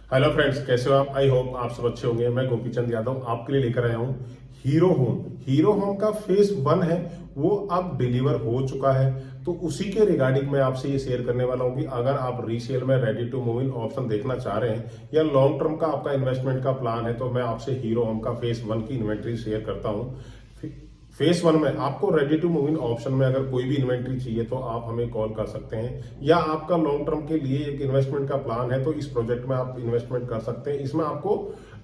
Hello friends, कैसे हो आप? आई होप आप सब अच्छे होंगे। मैं गोपी चंद यादव आपके लिए लेकर आया हूँ हीरो होम। हीरो होम का फेज 1 है, वो अब डिलीवर हो चुका है। तो उसी के रिगार्डिंग मैं आपसे ये शेयर करने वाला हूँ कि अगर आप रीसेल में ready to move in option देखना चाह रहे हैं या लॉन्ग टर्म का आपका इन्वेस्टमेंट का प्लान है, तो मैं आपसे हीरो होम का फेज 1 की इन्वेंट्री शेयर करता हूँ। फेज 1 में आपको ready to move in option में अगर कोई भी इन्वेंट्री चाहिए तो आप हमें कॉल कर सकते हैं, या आपका लॉन्ग टर्म के लिए एक इन्वेस्टमेंट का प्लान है तो इस प्रोजेक्ट में आप इन्वेस्टमेंट कर सकते हैं। इसमें आपको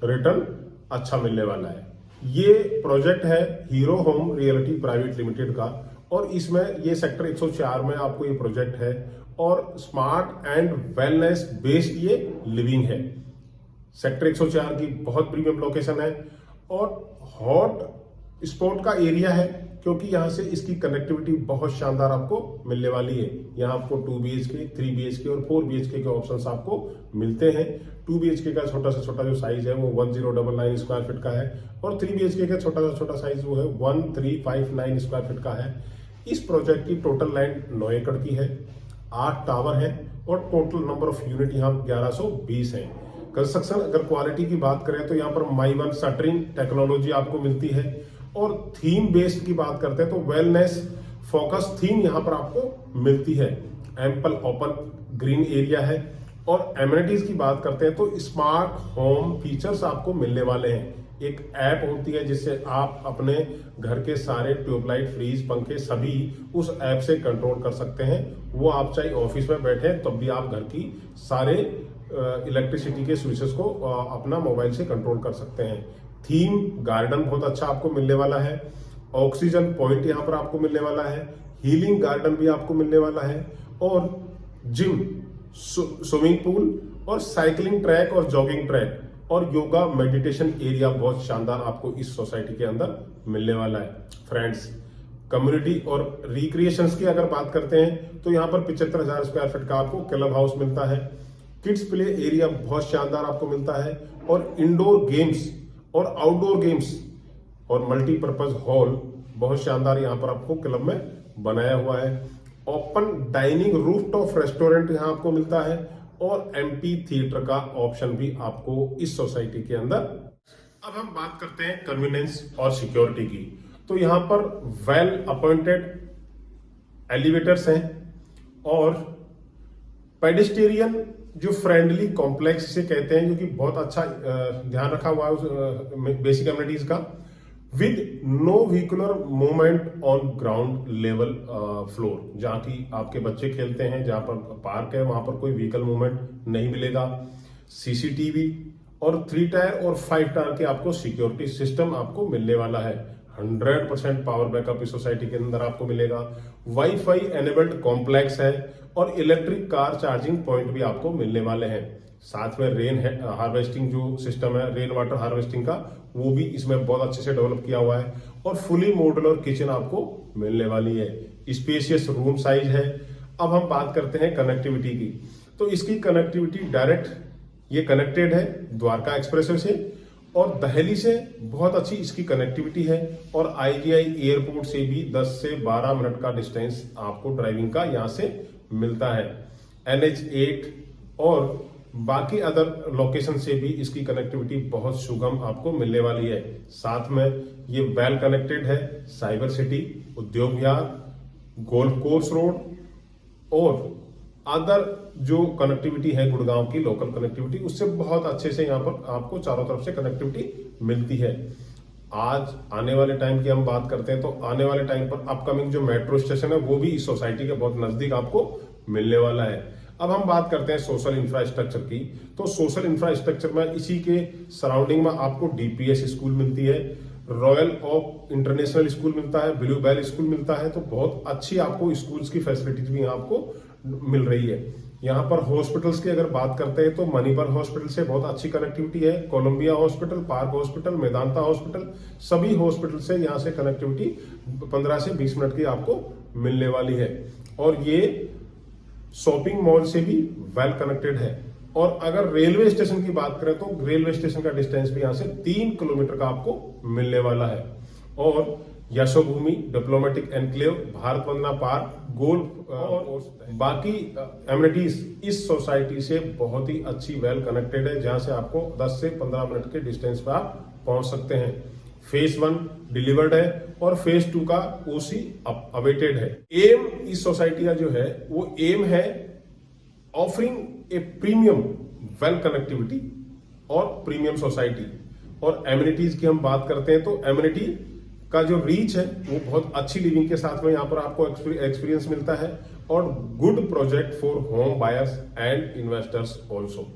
रिटर्न अच्छा मिलने वाला है। ये प्रोजेक्ट है hero home reality private limited का, और इसमें ये सेक्टर 104 में आपको ये प्रोजेक्ट है, और स्मार्ट एंड वेलनेस बेस्ड ये लिविंग है। सेक्टर 104 की बहुत प्रीमियम लोकेशन है और हॉट स्पॉट का एरिया है, क्योंकि यहाँ से इसकी कनेक्टिविटी बहुत शानदार आपको मिलने वाली है। यहाँ आपको 2 BHK, 3 BHK और 4 BHK के ऑप्शंस आपको मिलते हैं। 2 BHK का छोटा से छोटा जो साइज है वो 1099 स्क्वायर फीट का है, और 3 BHK का छोटा से छोटा साइज वो है 1359 स्क्वायर फीट का है। इस प्रोजेक्ट की टोटल लैंड 9 एकड़ की है, 8 टावर है, और टोटल नंबर ऑफ यूनिट यहाँ 1120 है। कंस्ट्रक्शन अगर क्वालिटी की बात करें तो यहाँ पर माई वन शटरिंग टेक्नोलॉजी आपको मिलती है, और थीम बेस्ड की बात करते हैं तो वेलनेस फोकस थीम यहाँ पर आपको मिलती है। एम्पल ओपन ग्रीन एरिया है, और एमिनिटीज की बात करते हैं तो स्मार्ट होम फीचर्स आपको मिलने वाले हैं। एक ऐप होती है जिससे आप अपने घर के सारे ट्यूबलाइट, फ्रीज, पंखे सभी उस ऐप से कंट्रोल कर सकते हैं। वो आप चाहे ऑफिस में बैठे तब भी आप घर की सारे इलेक्ट्रिसिटी के स्विचेस को अपना मोबाइल से कंट्रोल कर सकते हैं। थीम गार्डन बहुत अच्छा आपको मिलने वाला है। ऑक्सीजन पॉइंट यहाँ पर आपको मिलने वाला है। हीलिंग गार्डन भी आपको मिलने वाला है, और जिम, स्विमिंग पूल और साइकिलिंग ट्रैक और जॉगिंग ट्रैक और योगा मेडिटेशन एरिया बहुत शानदार आपको इस सोसाइटी के अंदर मिलने वाला है। फ्रेंड्स, कम्युनिटी और रिक्रिएशंस की अगर बात करते हैं तो यहाँ पर 75,000 स्क्वायर फीट का आपको क्लब हाउस मिलता है। किड्स प्ले एरिया बहुत शानदार आपको मिलता है, और इंडोर गेम्स और आउटडोर गेम्स और मल्टीपर्पज हॉल बहुत शानदार यहाँ पर आपको क्लब में बनाया हुआ है। ओपन डाइनिंग रूफटॉप रेस्टोरेंट यहाँ आपको मिलता है, और एम्पी थिएटर का ऑप्शन भी आपको इस सोसाइटी के अंदर। अब हम बात करते हैं कन्वीनियंस और सिक्योरिटी की। तो यहाँ पर वेल अपॉइंटेड एलिवेटर्स हैं, और पेडेस्टेरियन जो फ्रेंडली कॉम्प्लेक्स से कहते हैं, जो कि बहुत अच्छा ध्यान रखा हुआ है बेसिक एमिनिटीज का, with no vehicular movement on ground level floor. जहाँ की आपके बच्चे खेलते हैं, जहाँ पर पार्क है, वहां पर कोई व्हीकल मूवमेंट नहीं मिलेगा। CCTV और 3 टायर और 5 टायर के आपको सिक्योरिटी सिस्टम आपको मिलने वाला है। 100% पावर बैकअप इस सोसाइटी के अंदर आपको मिलेगा। वाईफाई एनेबल्ड कॉम्प्लेक्स है, और इलेक्ट्रिक कार चार्जिंग पॉइंट भी आपको मिलने वाले हैं। साथ में रेन हार्वेस्टिंग जो सिस्टम है, रेन वाटर हार्वेस्टिंग का, वो भी इसमें बहुत अच्छे से डेवलप किया हुआ है, और फुली मॉड्यूलर किचन आपको मिलने वाली है। स्पेशियस रूम साइज है। अब हम बात करते हैं कनेक्टिविटी की। तो इसकी कनेक्टिविटी डायरेक्ट ये कनेक्टेड है द्वारका एक्सप्रेसवे से, और दहली से बहुत अच्छी इसकी कनेक्टिविटी है, और IGI एयरपोर्ट से भी 10 से 12 मिनट का डिस्टेंस आपको ड्राइविंग का यहाँ से मिलता है। NH8 और बाकी अदर लोकेशन से भी इसकी कनेक्टिविटी बहुत सुगम आपको मिलने वाली है। साथ में ये वेल कनेक्टेड है साइबर सिटी, उद्योग विहार, गोल्फ कोर्स रोड, और अदर जो कनेक्टिविटी है गुड़गांव की लोकल कनेक्टिविटी, उससे बहुत अच्छे से यहाँ पर आपको चारों तरफ से कनेक्टिविटी मिलती है। आज आने वाले टाइम की हम बात करते हैं तो आने वाले टाइम पर अपकमिंग जो मेट्रो स्टेशन है वो भी इस सोसाइटी के बहुत नजदीक आपको मिलने वाला है। अब हम बात करते हैं सोशल इंफ्रास्ट्रक्चर की। तो सोशल इंफ्रास्ट्रक्चर में इसी के सराउंडिंग में आपको DPS स्कूल मिलती है, रॉयल ऑफ इंटरनेशनल स्कूल मिलता है, ब्लू बेल स्कूल मिलता है। तो बहुत अच्छी आपको स्कूल्स की फैसिलिटीज भी यहाँ आपको मिल रही है। यहाँ पर हॉस्पिटल्स की अगर बात करते हैं तो मणिपाल हॉस्पिटल से बहुत अच्छी कनेक्टिविटी है। Columbia hospital, park hospital, Medanta hospital, सभी हॉस्पिटल से यहाँ से कनेक्टिविटी 15 से 20 मिनट की आपको मिलने वाली है। और ये शॉपिंग मॉल से भी वेल कनेक्टेड है। और अगर रेलवे स्टेशन की बात करें तो रेलवे स्टेशन का डिस्टेंस भी यहाँ से 3 किलोमीटर का आपको मिलने वाला है। और यशोभूमि डिप्लोमेटिक एनक्लेव, भारत वंदना पार्क, गोल्फ और बाकी एमिनिटीज इस सोसाइटी से बहुत ही अच्छी वेल कनेक्टेड है, जहां से आपको 10 से 15 मिनट के डिस्टेंस पे आप पहुंच सकते हैं। फेज 1 डिलीवर्ड है और फेज 2 का ओसी अवेटेड है। एम इस सोसाइटी का जो है वो एम है ऑफरिंग ए प्रीमियम वेल कनेक्टिविटी और प्रीमियम सोसाइटी। और एमिनिटीज की हम बात करते हैं तो एमिनिटी का जो रीच है वो बहुत अच्छी लिविंग के साथ में यहाँ पर आपको एक्सपीरियंस मिलता है और good project for home buyers and investors also.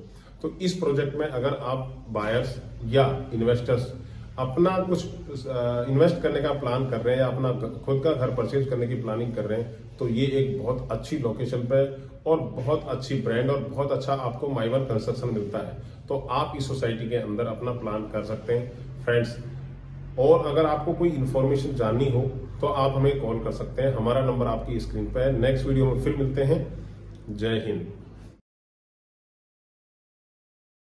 तो इस प्रोजेक्ट में अगर आप बायर्स या इन्वेस्टर्स अपना कुछ इन्वेस्ट करने का प्लान कर रहे हैं या अपना खुद का घर परचेज करने की प्लानिंग कर रहे हैं तो ये एक बहुत अच्छी लोकेशन पे और बहुत अच्छी ब्रांड और बहुत अच्छा आपको माइवर कंस्ट्रक्शन मिलता है। तो आप इस सोसाइटी के अंदर अपना प्लान कर सकते हैं फ्रेंड्स। और अगर आपको कोई इन्फॉर्मेशन जाननी हो तो आप हमें कॉल कर सकते हैं। हमारा नंबर आपकी स्क्रीन पर है। नेक्स्ट वीडियो में फिर मिलते हैं। जय हिंद।